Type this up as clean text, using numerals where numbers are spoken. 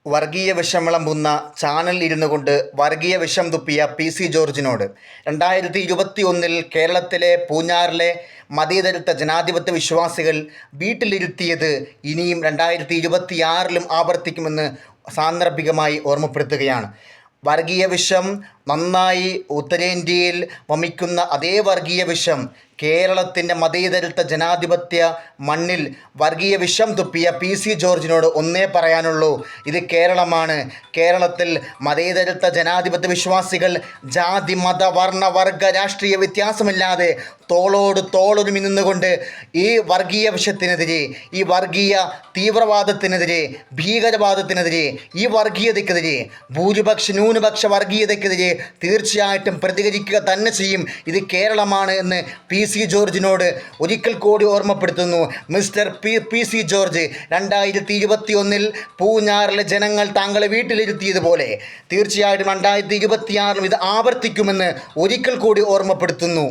വർഗീയ വിഷം വിളമ്പുന്ന ചാനൽ ഇരുന്നു കൊണ്ട് വർഗീയ വിഷം തുപ്പിയ PC ജോർജിനോട് 2021 കേരളത്തിലെ പൂഞ്ഞാറിലെ മതേതരത്വ ജനാധിപത്യ വിശ്വാസികൾ വീട്ടിലിരുത്തിയത് ഇനിയും 2026 ആവർത്തിക്കുമെന്ന് സാന്ദർഭികമായി ഓർമ്മപ്പെടുത്തുകയാണ്. വർഗീയ വിഷം നന്നായി ഉത്തരേന്ത്യയിൽ വമിക്കുന്ന അതേ വർഗീയ വിഷം കേരളത്തിൻ്റെ മതേതരത്വ ജനാധിപത്യ മണ്ണിൽ വർഗീയ വിഷം തുപ്പിയ PC ജോർജിനോട് ഒന്നേ പറയാനുള്ളൂ, ഇത് കേരളമാണ്. കേരളത്തിൽ മതേതരത്വ ജനാധിപത്യ വിശ്വാസികൾ ജാതി മത വർണ്ണ വർഗ രാഷ്ട്രീയ വ്യത്യാസമില്ലാതെ തോളോട് തോളൊരുമി നിന്നുകൊണ്ട് ഈ വർഗീയ വിഷത്തിനെതിരെ, ഈ വർഗീയ തീവ്രവാദത്തിനെതിരെ, ഭീകരവാദത്തിനെതിരെ, ഈ വർഗീയതയ്ക്കെതിരെ, ന്യൂനപക്ഷ വർഗീയതയ്ക്കെതിരെ തീർച്ചയായിട്ടും പ്രതികരിക്കുക തന്നെ ചെയ്യും. ഇത് കേരളമാണ് എന്ന് PC ജോർജിനോട് ഒരിക്കൽ കൂടി ഓർമ്മപ്പെടുത്തുന്നു. മിസ്റ്റർ PC ജോർജ്, 2021 പൂഞ്ഞാറിലെ ജനങ്ങൾ താങ്കളെ വീട്ടിലിരുത്തിയതുപോലെ തീർച്ചയായിട്ടും 2026 ഇത് ആവർത്തിക്കുമെന്ന് ഒരിക്കൽ കൂടി ഓർമ്മപ്പെടുത്തുന്നു.